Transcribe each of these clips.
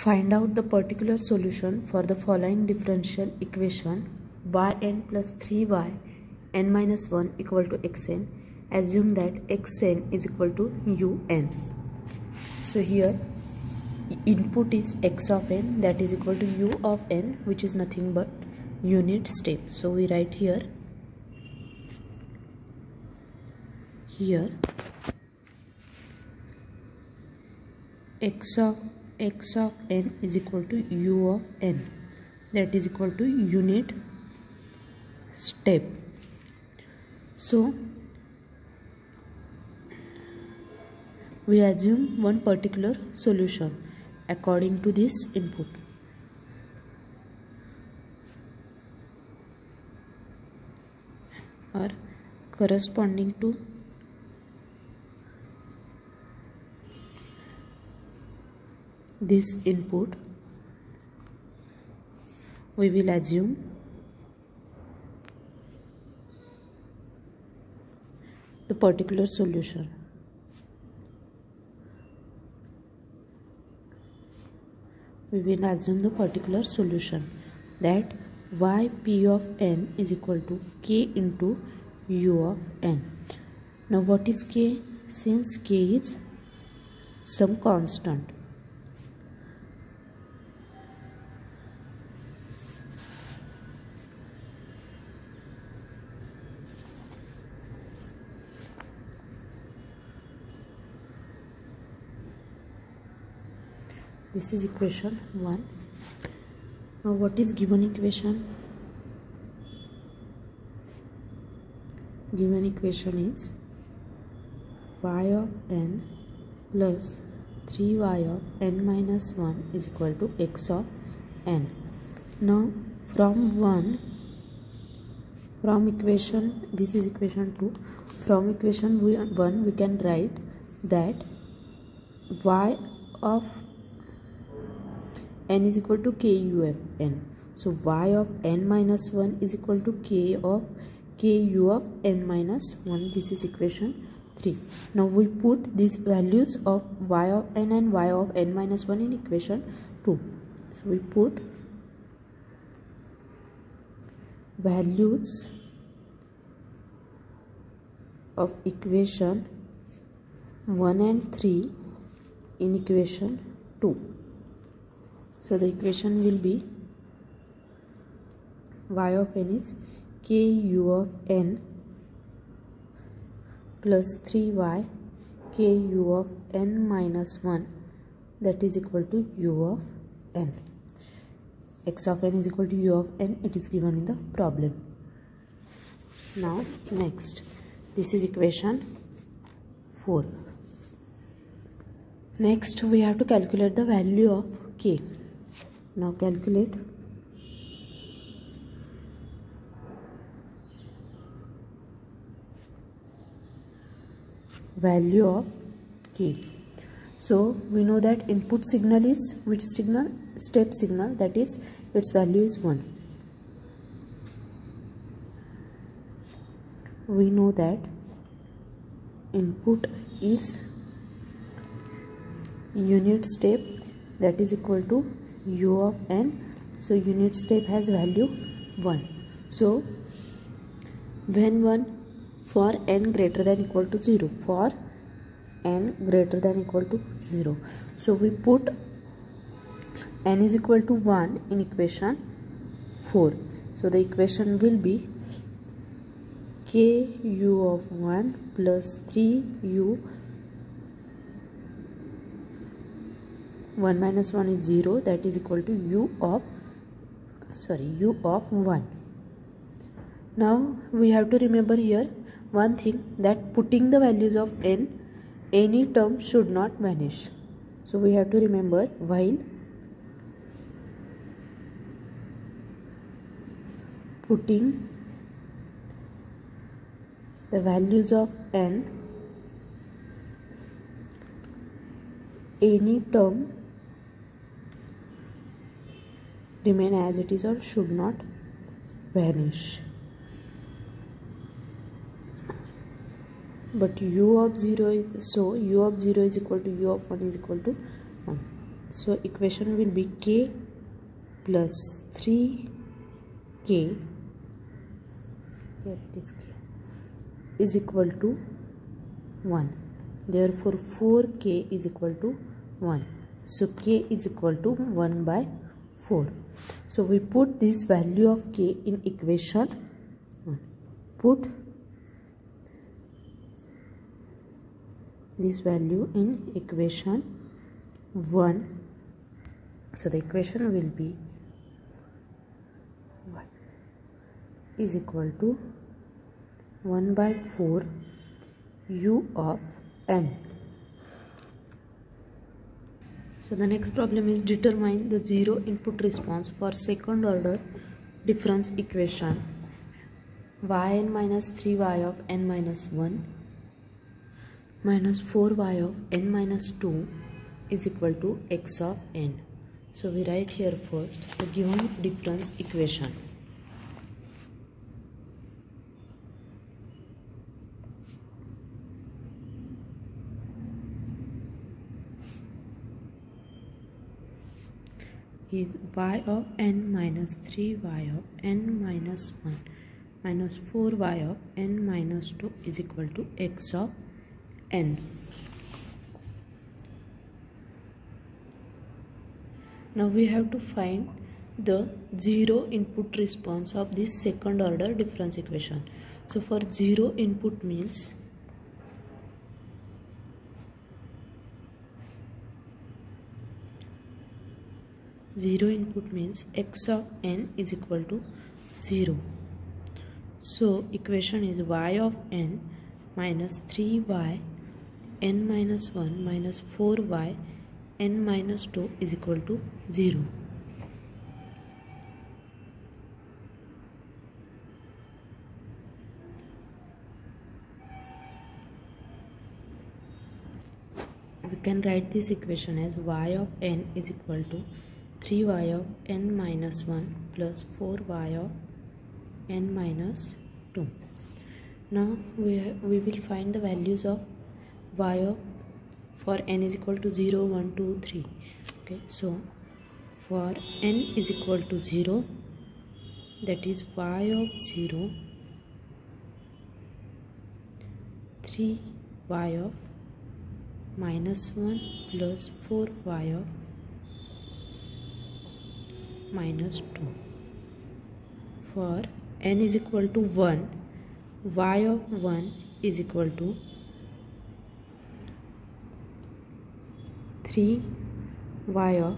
Find out the particular solution for the following differential equation yn plus 3y n minus 1 equal to xn. Assume that xn is equal to un. So here input is x of n, that is equal to u of n, which is nothing but unit step. So we write here x of n is equal to u of n, that is equal to unit step. So we assume one particular solution according to this input. Or corresponding to this input, we will assume the particular solution. We will assume the particular solution, that y p of n is equal to k into u of n. Now what is k? Since k is some constant, this is equation 1. Now what is given equation? Given equation is y of n plus 3y of n minus 1 is equal to x of n. Now from equation, this is equation 2, from equation 1 we can write that y of n is equal to ku of n. So y of n minus 1 is equal to ku of n minus 1. This is equation 3. Now we put these values of y of n and y of n minus 1 in equation 2. So we put values of equation 1 and 3 in equation 2. So the equation will be y of n is ku of n plus 3y ku of n minus 1, that is equal to u of n. X of n is equal to u of n, it is given in the problem. Now next, this is equation 4. Next we have to calculate the value of k. Now calculate value of k. So we know that input signal is which signal? Step signal, that is its value is 1. We know that input is unit step, that is equal to u of n. So unit step has value 1. So when for n greater than equal to 0, for n greater than equal to 0, so we put n is equal to 1 in equation 4. So the equation will be ku of 1 plus 3u, 1 minus 1 is 0, that is equal to u of 1. Now we have to remember here one thing, that putting the values of n, any term should not vanish. So we have to remember, while putting the values of n, any term remain as it is or should not vanish. But u of 0 is, so u of 0 is equal to u of 1 is equal to 1. So equation will be k plus 3k, here it is k, is equal to 1. Therefore 4k is equal to 1. So k is equal to 1 by 4. So we put this value of k in equation 1. Put this value in equation 1. So the equation will be y is equal to 1 by 4 u of n. So the next problem is determine the zero input response for second order difference equation yn minus 3y of n minus 1 minus 4y of n minus 2 is equal to x of n. So we write here first the given difference equation. Is y of n minus 3y of n minus 1 minus 4y of n minus 2 is equal to x of n. Now we have to find the zero input response of this second order difference equation. So for zero input means x of n is equal to 0. So equation is y of n minus 3y n minus 1 minus 4y n minus 2 is equal to 0. We can write this equation as y of n is equal to 3y of n minus 1 plus 4y of n minus 2. Now we will find the values of y of for n is equal to 0, 1, 2, 3. Okay, so for n is equal to 0, that is y of 0, 3y of minus 1 plus 4y of minus 2. For n is equal to 1, y of 1 is equal to 3y of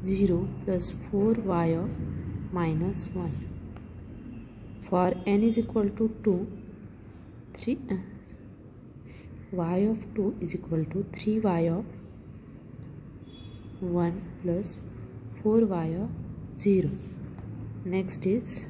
0 plus 4y of minus 1. For n is equal to 2, y of 2 is equal to 3y of 1 plus 4y of 0. Next is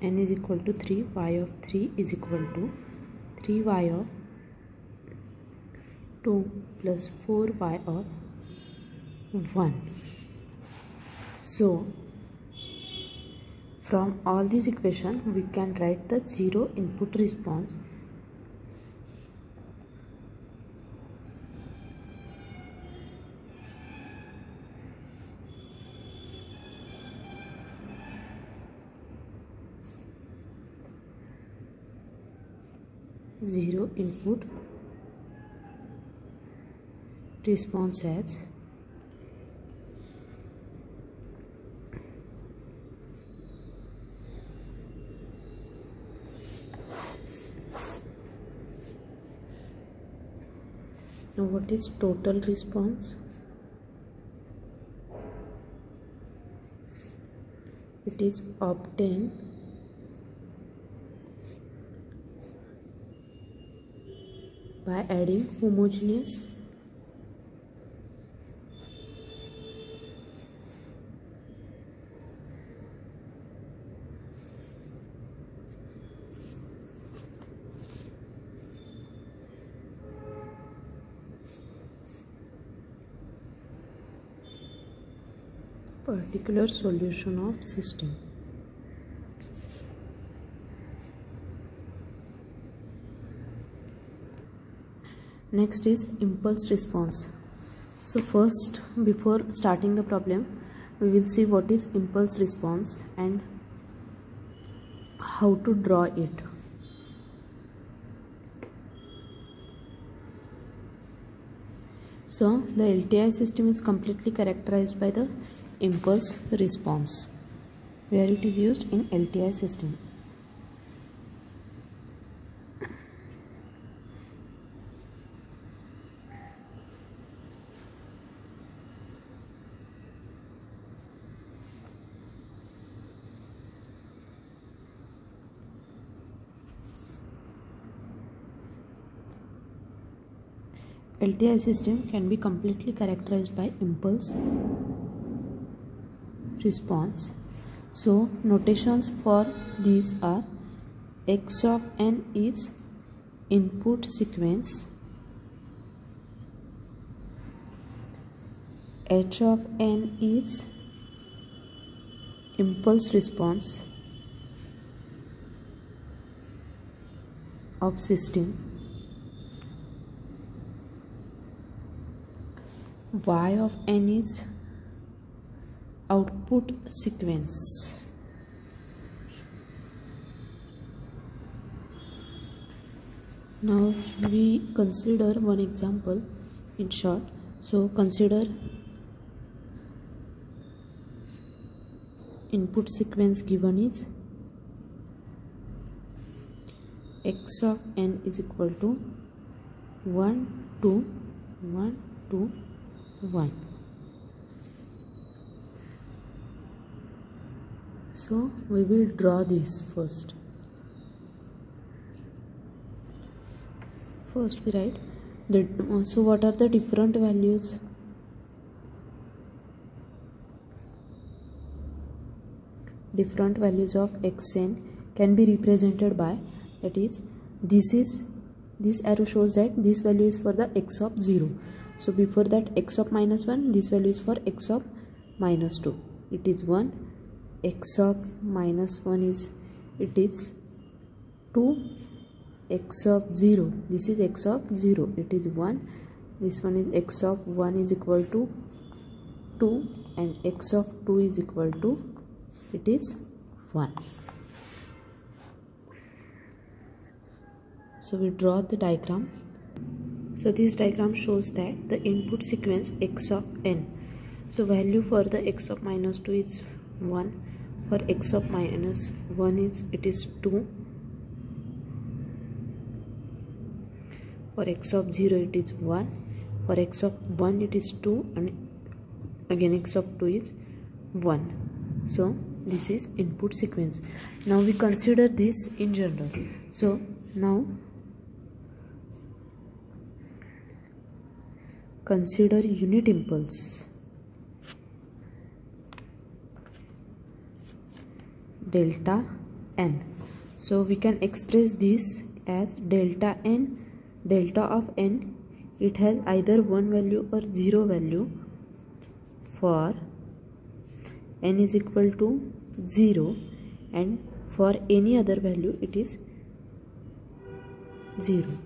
n is equal to 3, y of 3 is equal to 3y of 2 plus 4y of 1. So from all these equations we can write the zero input response. Zero input response as now what is total response? It is obtained by adding homogeneous particular solution of system. Next is impulse response. So first, before starting the problem, we will see what is impulse response and how to draw it. So the LTI system is completely characterized by the impulse response, where it is used in LTI system. LTI system can be completely characterized by impulse response. So notations for these are: x of n is input sequence, h of n is impulse response of system, y of n is output sequence. Now we consider one example in short. So consider input sequence given is x of n is equal to 1 2 1 2 1. So we will draw this first. First we write the so what are the different values? Different values of xn can be represented by, that is, this arrow shows that this value is for the x of 0. So before that, x of minus 1, this value is for x of minus 2. It is 1. X of minus 1 is, it is 2. X of 0, this is x of 0, it is 1. This one is x of 1 is equal to 2, and x of 2 is equal to, it is 1. So we draw the diagram. So this diagram shows that the input sequence x of n. So value for the x of minus 2 is 1. For x of minus 1 is, it is 2. For x of 0 it is 1. For x of 1 it is 2, and again x of 2 is 1. So this is input sequence. Now we consider this in general. So now consider unit impulse. Delta n. So we can express this as delta n. Delta of n, it has either 1 value or 0 value. For n is equal to 0, and for any other value it is 0.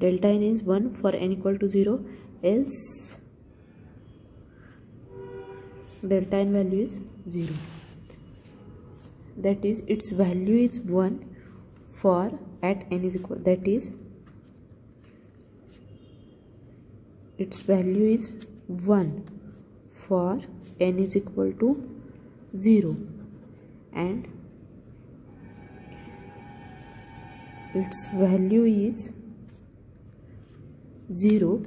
Delta n is 1 for n equal to 0, else delta n value is 0. That is, its value is 1 for at n is equal, that is, its value is 1 for n is equal to 0, and its value is 0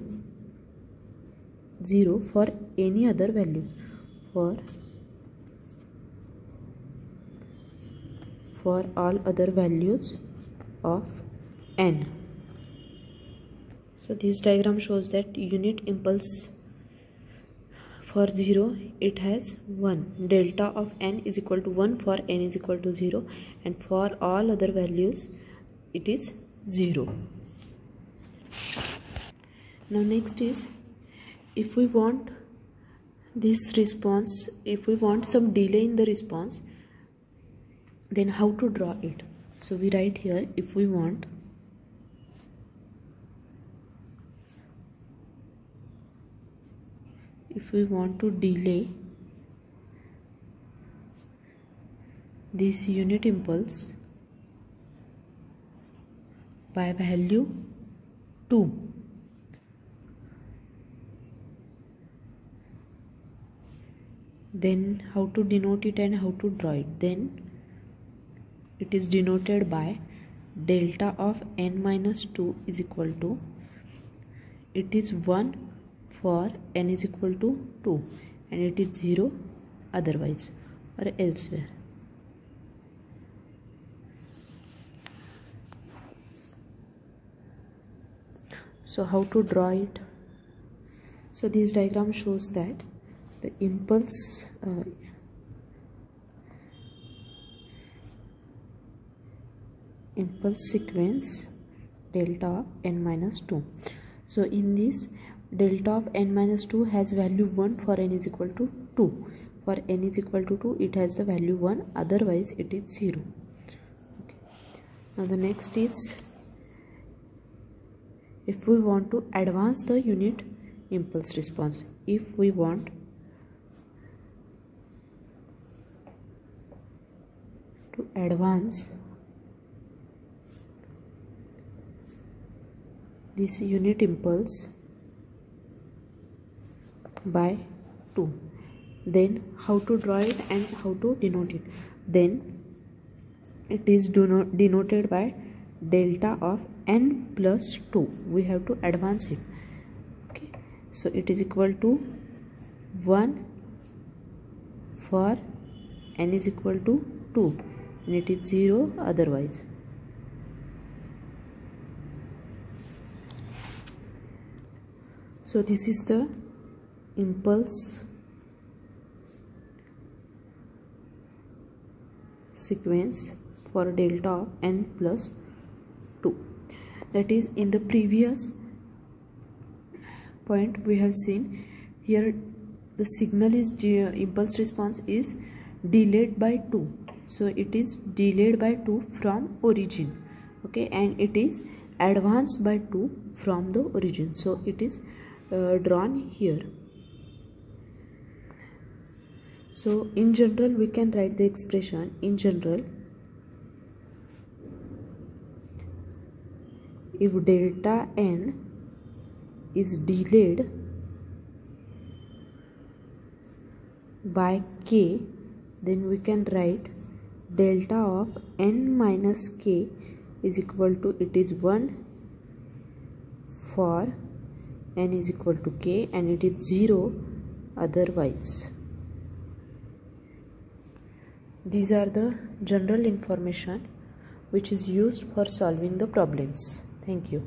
for any other values. For all other values of n. So this diagram shows that unit impulse for 0 it has 1. Delta of n is equal to 1 for n is equal to 0, and for all other values it is 0. Now next is, if we want this response, if we want some delay in the response, then how to draw it? So we write here, if we want if we want to delay this unit impulse by value 2, then how to denote it and how to draw it? Then it is denoted by delta of n minus 2 is equal to, it is 1 for n is equal to 2 and it is 0 otherwise or elsewhere. So how to draw it? So this diagram shows that the impulse sequence delta of n minus 2. So in this, delta of n minus 2 has value 1 for n is equal to 2. For n is equal to 2, it has the value 1, otherwise it is 0. Okay. Now the next is, if we want to advance the unit impulse response, if we want to advance this unit impulse by 2, then how to draw it and how to denote it? Then it is denoted by delta of n plus 2. We have to advance it. Okay, so it is equal to 1 for n is equal to 2 and it is 0 otherwise. So this is the impulse sequence for delta of n plus 2. That is, in the previous point we have seen here the signal is impulse response is delayed by 2. So it is delayed by 2 from origin, okay, and it is advanced by 2 from the origin. So it is drawn here. So in general we can write the expression, in general, if delta n is delayed by k, then we can write delta of n minus k is equal to, it is 1 for n is equal to k and it is 0 otherwise. These are the general information which is used for solving the problems. Thank you.